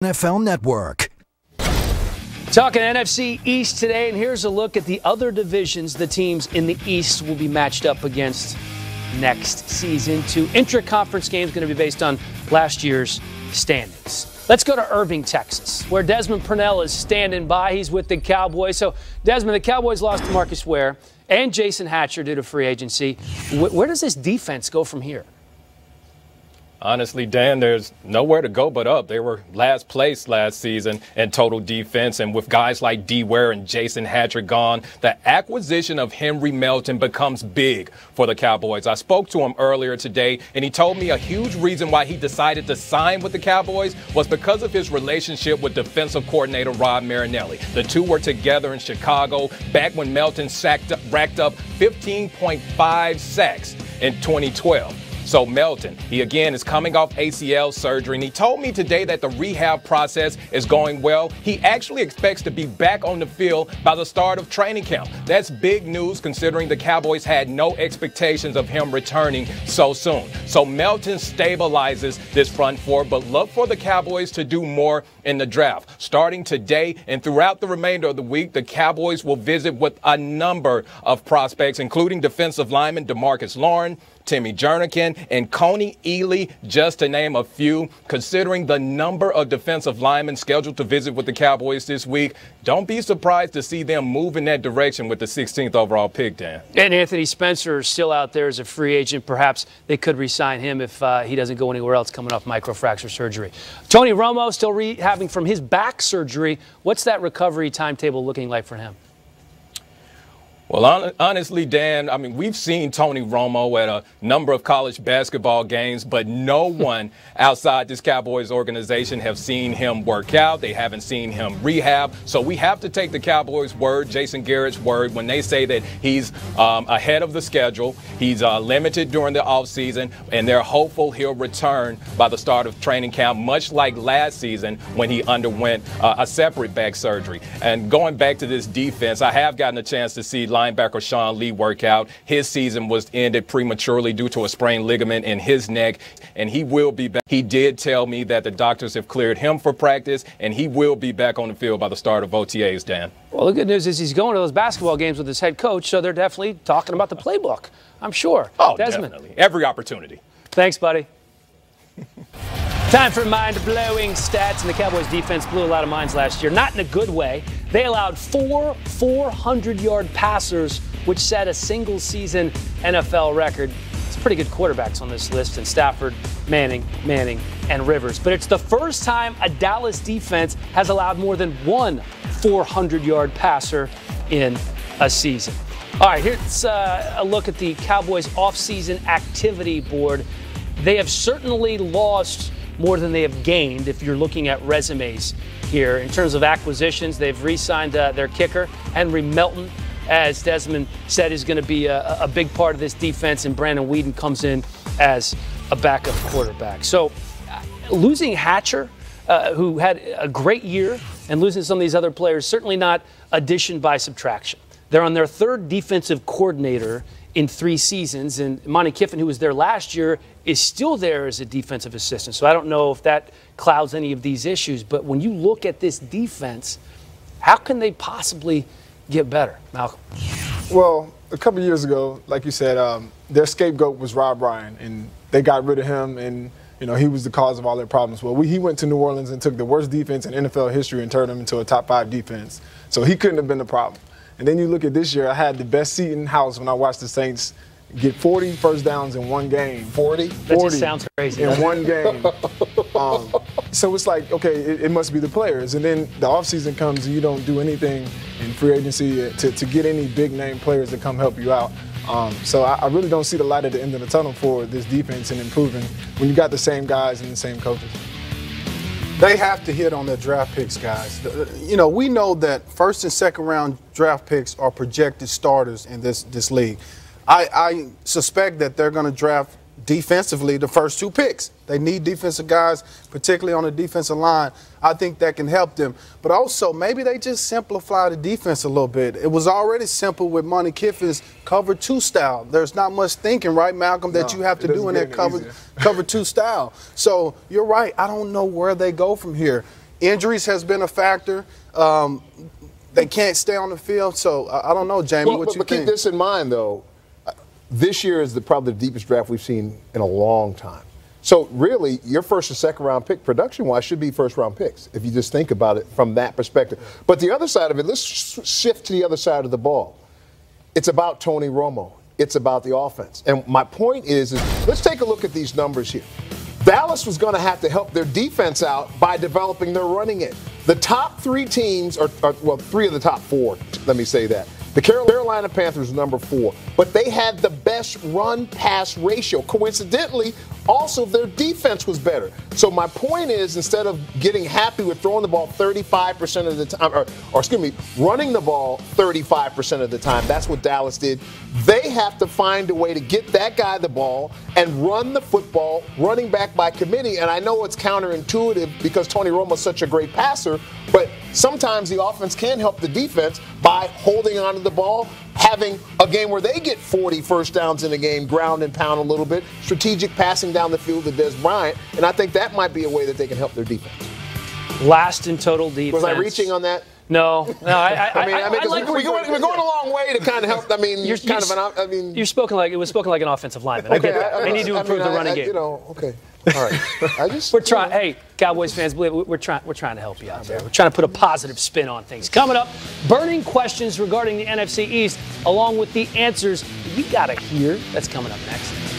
NFL Network. Talking NFC East today, and here's a look at the other divisions the teams in the East will be matched up against next season. Two intra-conference games going to be based on last year's standings. Let's go to Irving, Texas, where Desmond Purnell is standing by. He's with the Cowboys. So, Desmond, the Cowboys lost to Marcus Ware and Jason Hatcher due to free agency. Where does this defense go from here? Honestly, Dan, there's nowhere to go but up. They were last place last season in total defense, and with guys like D. Ware and Jason Hatcher gone, the acquisition of Henry Melton becomes big for the Cowboys. I spoke to him earlier today, and he told me a huge reason why he decided to sign with the Cowboys was because of his relationship with defensive coordinator Rod Marinelli. The two were together in Chicago back when Melton racked up 15.5 sacks in 2012. So Melton, he again is coming off ACL surgery, and he told me today that the rehab process is going well. He actually expects to be back on the field by the start of training camp. That's big news considering the Cowboys had no expectations of him returning so soon. So Melton stabilizes this front four, but look for the Cowboys to do more in the draft. Starting today and throughout the remainder of the week, the Cowboys will visit with a number of prospects, including defensive lineman DeMarcus Lawrence, Timmy Jernigan, and Coney Ely, just to name a few. Considering the number of defensive linemen scheduled to visit with the Cowboys this week, don't be surprised to see them move in that direction with the 16th overall pick, Dan. And Anthony Spencer is still out there as a free agent. Perhaps they could re-sign him if he doesn't go anywhere else coming off microfracture surgery. Tony Romo still rehabbing from his back surgery. What's that recovery timetable looking like for him? Well, honestly, Dan, I mean, we've seen Tony Romo at a number of college basketball games, but no one outside this Cowboys organization have seen him work out. They haven't seen him rehab. So we have to take the Cowboys' word, Jason Garrett's word, when they say that he's ahead of the schedule. He's limited during the offseason, and they're hopeful he'll return by the start of training camp, much like last season when he underwent a separate back surgery. And going back to this defense, I have gotten a chance to see linebacker Sean Lee work out. His season was ended prematurely due to a sprained ligament in his neck, and he will be back. He did tell me that the doctors have cleared him for practice, and he will be back on the field by the start of OTAs, Dan. Well, the good news is he's going to those basketball games with his head coach, so they're definitely talking about the playbook, I'm sure. Oh, Desmond. Definitely. Every opportunity. Thanks, buddy. Time for mind-blowing stats, and the Cowboys defense blew a lot of minds last year. Not in a good way. They allowed 4 400-yard passers, which set a single-season NFL record. It's pretty good quarterbacks on this list, and Stafford, Manning, and Rivers. But it's the first time a Dallas defense has allowed more than one 400-yard passer in a season. All right, here's a look at the Cowboys offseason activity board. They have certainly lost more than they have gained if you're looking at resumes here. In terms of acquisitions, they've re-signed their kicker, Henry Melton, as Desmond said, is going to be a big part of this defense, and Brandon Weeden comes in as a backup quarterback. So losing Hatcher, who had a great year, and losing some of these other players, certainly not addition by subtraction. They're on their third defensive coordinator in 3 seasons, and Monty Kiffin, who was there last year, is still there as a defensive assistant. So I don't know if that clouds any of these issues. But when you look at this defense, how can they possibly get better, Malcolm? Well, a couple of years ago, like you said, their scapegoat was Rob Ryan, and they got rid of him, and he was the cause of all their problems. Well, he went to New Orleans and took the worst defense in NFL history and turned them into a top 5 defense. So he couldn't have been the problem. And then you look at this year, I had the best seat in the house when I watched the Saints get 40 first downs in one game. 40? That just sounds crazy. In one game. So it's like, okay, it must be the players. And then the offseason comes and you don't do anything in free agency to get any big-name players to come help you out. So I really don't see the light at the end of the tunnel for this defense and improving when you got the same guys and the same coaches. They have to hit on their draft picks, guys. We know that first and second round draft picks are projected starters in this league. I suspect that they're going to draft defensively the first 2 picks. They need defensive guys, particularly on the defensive line. I think that can help them. But also, maybe they just simplify the defense a little bit. It was already simple with Monty Kiffin's cover 2 style. There's not much thinking, right, Malcolm, that you have to do in that cover 2 style. So you're right. I don't know where they go from here. Injuries has been a factor. They can't stay on the field. So I don't know, Jamie, what you but think? keep this in mind, though. This year is probably the deepest draft we've seen in a long time. So really, your first and second round pick, production-wise, should be first round picks if you just think about it from that perspective. But the other side of it, let's shift to the other side of the ball. It's about Tony Romo. It's about the offense. And my point is let's take a look at these numbers here. Dallas was going to have to help their defense out by developing their running game. The top 3 teams, well, 3 of the top 4, let me say that. The Carolina Panthers number 4, but they had the best run-pass ratio. Coincidentally, also their defense was better. So my point is, instead of getting happy with throwing the ball 35% of the time, or excuse me, running the ball 35% of the time, that's what Dallas did. They have to find a way to get that guy the ball and run the football, running back by committee. And I know it's counterintuitive because Tony Romo's such a great passer, but sometimes the offense can help the defense by holding on to the ball, having a game where they get 40 first downs in a game, ground and pound a little bit, strategic passing down the field to Des Bryant, and I think that might be a way that they can help their defense. Last in total defense. Was I reaching on that? No. I like we're going a long way to kind of help. I mean, you're spoken like it was spoken like an offensive lineman. I get that. They need to improve the running game. Okay. All right. We're trying. Hey, Cowboys fans, believe it, we're trying to help you out there. We're trying to put a positive spin on things. Coming up, burning questions regarding the NFC East, along with the answers you gotta hear. That's coming up next.